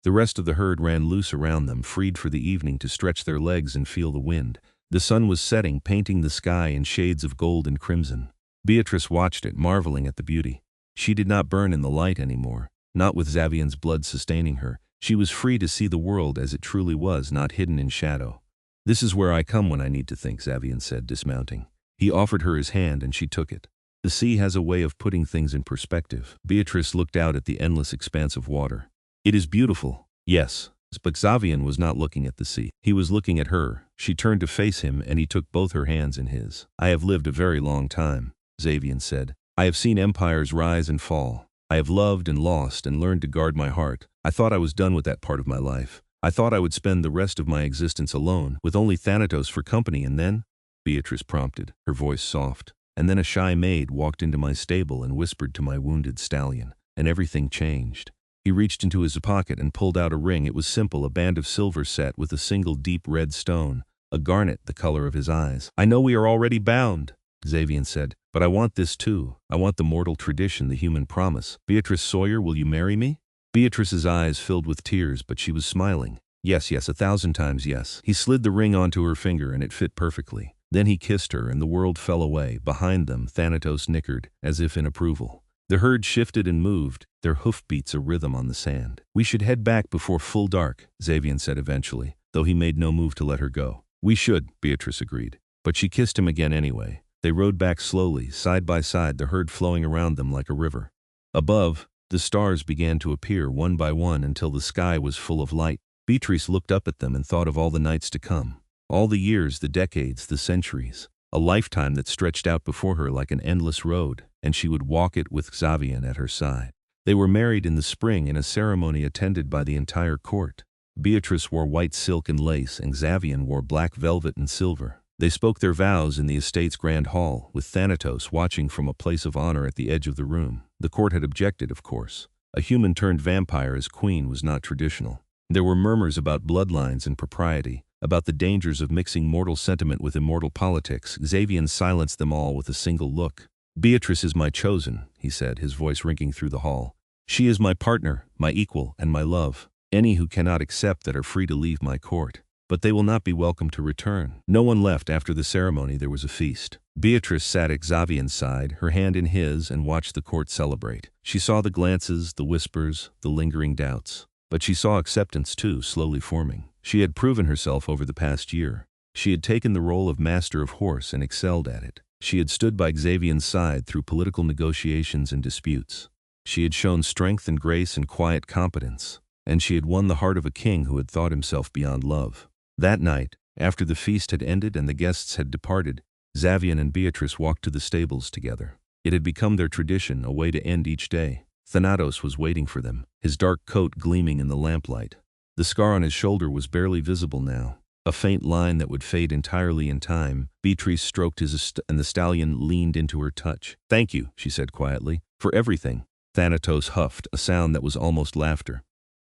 The rest of the herd ran loose around them, freed for the evening to stretch their legs and feel the wind. The sun was setting, painting the sky in shades of gold and crimson. Beatrice watched it, marveling at the beauty. She did not burn in the light anymore, not with Xavian's blood sustaining her. She was free to see the world as it truly was, not hidden in shadow. "This is where I come when I need to think," Xavian said, dismounting. He offered her his hand and she took it. The sea has a way of putting things in perspective. Beatrice looked out at the endless expanse of water. "It is beautiful." "Yes." But Xavian was not looking at the sea. He was looking at her. She turned to face him and he took both her hands in his. "I have lived a very long time," Xavian said. "I have seen empires rise and fall. I have loved and lost and learned to guard my heart. I thought I was done with that part of my life. I thought I would spend the rest of my existence alone, with only Thanatos for company, and then—" Beatrice prompted, her voice soft. "And then a shy maid walked into my stable and whispered to my wounded stallion, and everything changed." He reached into his pocket and pulled out a ring. It was simple, a band of silver set with a single deep red stone, a garnet the color of his eyes. "I know we are already bound," Xavian said, "but I want this too. I want the mortal tradition, the human promise. Beatrice Sawyer, will you marry me?" Beatrice's eyes filled with tears, but she was smiling. "Yes, yes, 1,000 times yes." He slid the ring onto her finger and it fit perfectly. Then he kissed her and the world fell away. Behind them, Thanatos nickered, as if in approval. The herd shifted and moved, their hoofbeats a rhythm on the sand. "We should head back before full dark," Xavian said eventually, though he made no move to let her go. "We should," Beatrice agreed. But she kissed him again anyway. They rode back slowly, side by side, the herd flowing around them like a river. Above, the stars began to appear one by one until the sky was full of light. Beatrice looked up at them and thought of all the nights to come. All the years, the decades, the centuries. A lifetime that stretched out before her like an endless road, and she would walk it with Xavian at her side. They were married in the spring in a ceremony attended by the entire court. Beatrice wore white silk and lace, and Xavian wore black velvet and silver. They spoke their vows in the estate's grand hall, with Thanatos watching from a place of honor at the edge of the room. The court had objected, of course. A human-turned-vampire as queen was not traditional. There were murmurs about bloodlines and propriety, about the dangers of mixing mortal sentiment with immortal politics. Xavian silenced them all with a single look. "Beatrice is my chosen," he said, his voice ringing through the hall. "She is my partner, my equal, and my love. Any who cannot accept that are free to leave my court. But they will not be welcome to return." No one left. After the ceremony there was a feast. Beatrice sat at Xavian's side, her hand in his, and watched the court celebrate. She saw the glances, the whispers, the lingering doubts. But she saw acceptance too, slowly forming. She had proven herself over the past year. She had taken the role of master of horse and excelled at it. She had stood by Xavian's side through political negotiations and disputes. She had shown strength and grace and quiet competence. And she had won the heart of a king who had thought himself beyond love. That night, after the feast had ended and the guests had departed, Xavian and Beatrice walked to the stables together. It had become their tradition, a way to end each day. Thanatos was waiting for them, his dark coat gleaming in the lamplight. The scar on his shoulder was barely visible now, a faint line that would fade entirely in time. Beatrice stroked and the stallion leaned into her touch. "Thank you," she said quietly, "for everything." Thanatos huffed, a sound that was almost laughter.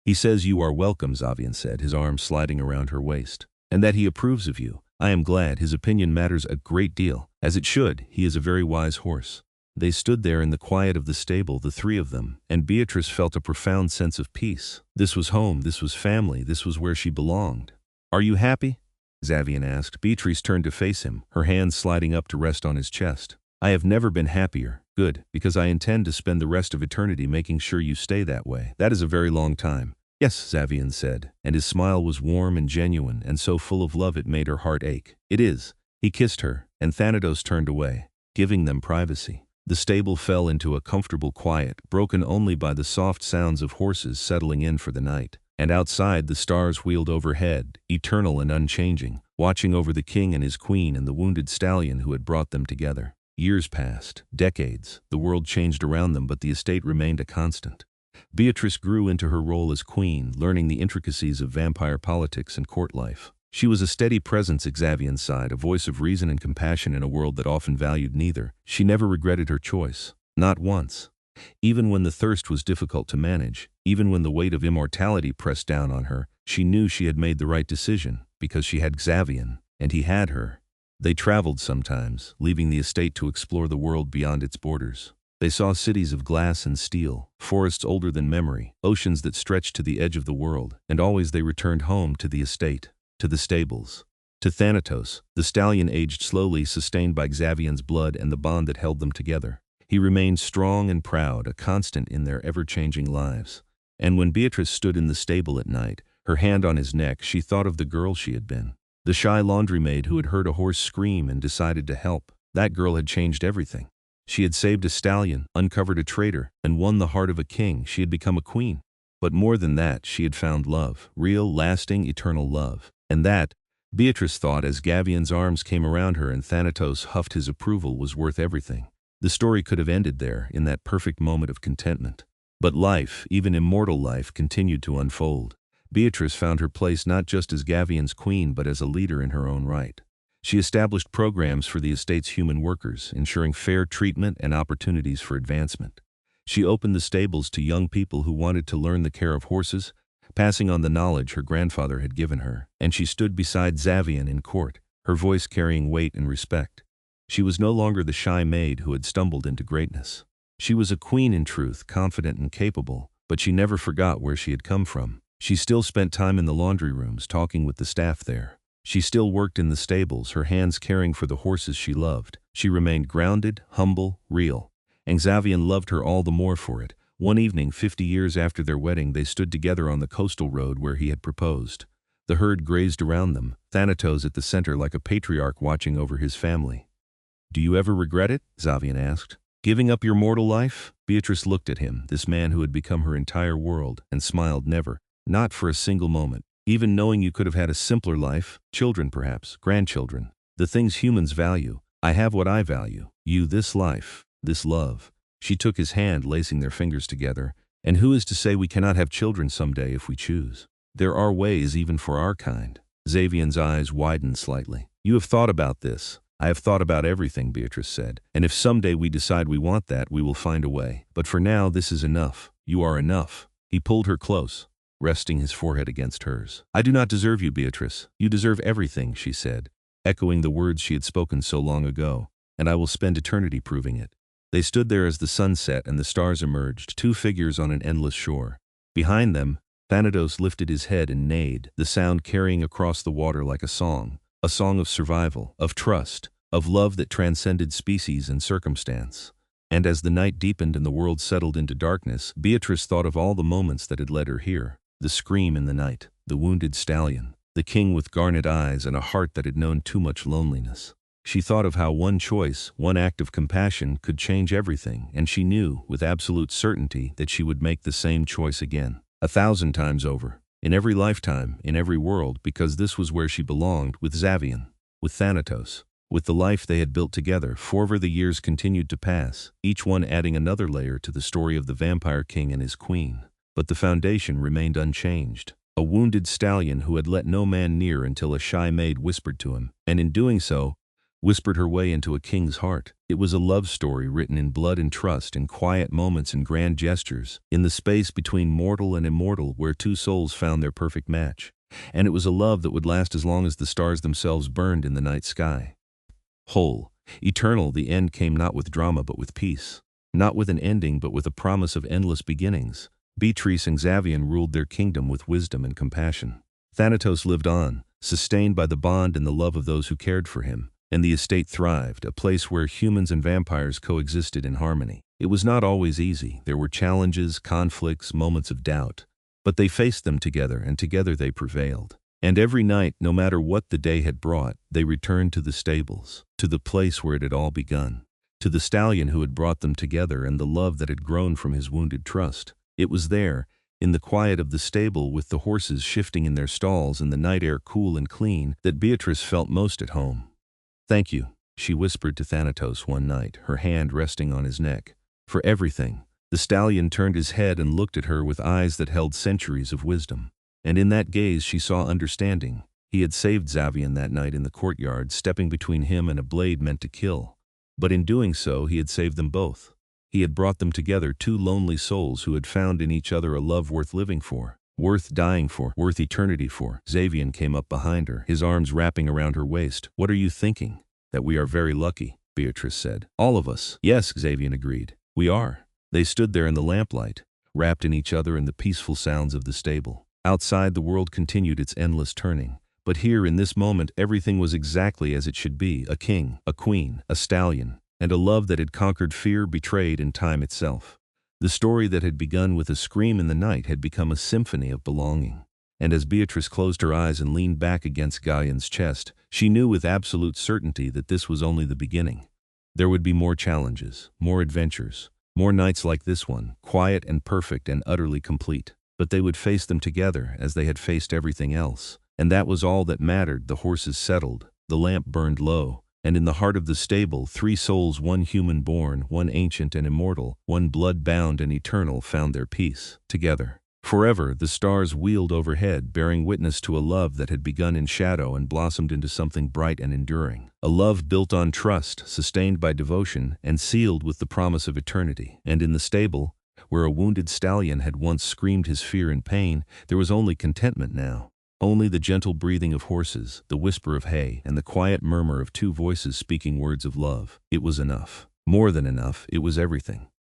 "He says you are welcome," Xavian said, his arm sliding around her waist, "and that he approves of you. I am glad. His opinion matters a great deal. As it should. He is a very wise horse." They stood there in the quiet of the stable, the three of them, and Beatrice felt a profound sense of peace. This was home, this was family, this was where she belonged. "Are you happy?" Xavian asked. Beatrice turned to face him, her hands sliding up to rest on his chest. "I have never been happier." "Good, because I intend to spend the rest of eternity making sure you stay that way." "That is a very long time." Yes, Xavian said, and his smile was warm and genuine and so full of love it made her heart ache. It is. He kissed her, and Thanatos turned away, giving them privacy. The stable fell into a comfortable quiet, broken only by the soft sounds of horses settling in for the night. And outside the stars wheeled overhead, eternal and unchanging, watching over the king and his queen and the wounded stallion who had brought them together. Years passed, decades, the world changed around them, but the estate remained a constant. Beatrice grew into her role as queen, learning the intricacies of vampire politics and court life. She was a steady presence at Xavian's side, a voice of reason and compassion in a world that often valued neither. She never regretted her choice. Not once. Even when the thirst was difficult to manage, even when the weight of immortality pressed down on her, she knew she had made the right decision, because she had Xavian, and he had her. They traveled sometimes, leaving the estate to explore the world beyond its borders. They saw cities of glass and steel, forests older than memory, oceans that stretched to the edge of the world, and always they returned home to the estate, to the stables. To Thanatos, the stallion aged slowly, sustained by Xavian's blood and the bond that held them together. He remained strong and proud, a constant in their ever-changing lives. And when Beatrice stood in the stable at night, her hand on his neck, she thought of the girl she had been. The shy laundry maid who had heard a horse scream and decided to help. That girl had changed everything. She had saved a stallion, uncovered a traitor, and won the heart of a king. She had become a queen. But more than that, she had found love, real, lasting, eternal love. And that, Beatrice thought as Xavian's arms came around her and Thanatos huffed his approval, was worth everything. The story could have ended there, in that perfect moment of contentment. But life, even immortal life, continued to unfold. Beatrice found her place not just as Xavian's queen but as a leader in her own right. She established programs for the estate's human workers, ensuring fair treatment and opportunities for advancement. She opened the stables to young people who wanted to learn the care of horses, passing on the knowledge her grandfather had given her. And she stood beside Xavian in court, her voice carrying weight and respect. She was no longer the shy maid who had stumbled into greatness. She was a queen in truth, confident and capable, but she never forgot where she had come from. She still spent time in the laundry rooms, talking with the staff there. She still worked in the stables, her hands caring for the horses she loved. She remained grounded, humble, real. And Xavian loved her all the more for it. One evening, 50 years after their wedding, they stood together on the coastal road where he had proposed. The herd grazed around them, Thanatos at the center like a patriarch watching over his family. "Do you ever regret it?" Xavian asked. "Giving up your mortal life?" Beatrice looked at him, this man who had become her entire world, and smiled. "Never. Not for a single moment. Even knowing you could have had a simpler life, children perhaps, grandchildren, the things humans value. I have what I value. You, this life, this love." She took his hand, lacing their fingers together. "And who is to say we cannot have children someday if we choose? There are ways even for our kind." Xavian's eyes widened slightly. "You have thought about this." "I have thought about everything," Beatrice said. "And if someday we decide we want that, we will find a way. But for now, this is enough. You are enough." He pulled her close, resting his forehead against hers. "I do not deserve you, Beatrice. You deserve everything," she said, echoing the words she had spoken so long ago. "And I will spend eternity proving it." They stood there as the sun set and the stars emerged, two figures on an endless shore. Behind them, Thanatos lifted his head and neighed, the sound carrying across the water like a song of survival, of trust, of love that transcended species and circumstance. And as the night deepened and the world settled into darkness, Beatrice thought of all the moments that had led her here. The scream in the night, the wounded stallion, the king with garnet eyes and a heart that had known too much loneliness. She thought of how one choice, one act of compassion could change everything, and she knew, with absolute certainty, that she would make the same choice again, 1,000 times over, in every lifetime, in every world, because this was where she belonged, with Xavian, with Thanatos, with the life they had built together. Forever the years continued to pass, each one adding another layer to the story of the vampire king and his queen. But the foundation remained unchanged. A wounded stallion who had let no man near until a shy maid whispered to him, and in doing so, whispered her way into a king's heart. It was a love story written in blood and trust, in quiet moments and grand gestures, in the space between mortal and immortal where two souls found their perfect match. And it was a love that would last as long as the stars themselves burned in the night sky. Whole, eternal, the end came not with drama but with peace. Not with an ending but with a promise of endless beginnings. Beatrice and Xavian ruled their kingdom with wisdom and compassion. Thanatos lived on, sustained by the bond and the love of those who cared for him. And the estate thrived, a place where humans and vampires coexisted in harmony. It was not always easy. There were challenges, conflicts, moments of doubt. But they faced them together, and together they prevailed. And every night, no matter what the day had brought, they returned to the stables, to the place where it had all begun, to the stallion who had brought them together and the love that had grown from his wounded trust. It was there, in the quiet of the stable, with the horses shifting in their stalls and the night air cool and clean, that Beatrice felt most at home. "Thank you," she whispered to Thanatos one night, her hand resting on his neck. "For everything." The stallion turned his head and looked at her with eyes that held centuries of wisdom. And in that gaze she saw understanding. He had saved Xavian that night in the courtyard, stepping between him and a blade meant to kill. But in doing so, he had saved them both. He had brought them together, two lonely souls who had found in each other a love worth living for, worth dying for, worth eternity for. Xavian came up behind her, his arms wrapping around her waist. "What are you thinking?" "That we are very lucky," Beatrice said. "All of us." "Yes," Xavian agreed. "We are." They stood there in the lamplight, wrapped in each other and the peaceful sounds of the stable. Outside, the world continued its endless turning. But here, in this moment, everything was exactly as it should be: a king, a queen, a stallion, and a love that had conquered fear, betrayed, and time itself. The story that had begun with a scream in the night had become a symphony of belonging. And as Beatrice closed her eyes and leaned back against Xavian's chest, she knew with absolute certainty that this was only the beginning. There would be more challenges, more adventures, more nights like this one, quiet and perfect and utterly complete. But they would face them together as they had faced everything else. And that was all that mattered. The horses settled, the lamp burned low, and in the heart of the stable, three souls, one human born, one ancient and immortal, one blood-bound and eternal, found their peace. Together. Forever, the stars wheeled overhead, bearing witness to a love that had begun in shadow and blossomed into something bright and enduring. A love built on trust, sustained by devotion, and sealed with the promise of eternity. And in the stable, where a wounded stallion had once screamed his fear and pain, there was only contentment now. Only the gentle breathing of horses, the whisper of hay, and the quiet murmur of two voices speaking words of love. It was enough. More than enough, it was everything.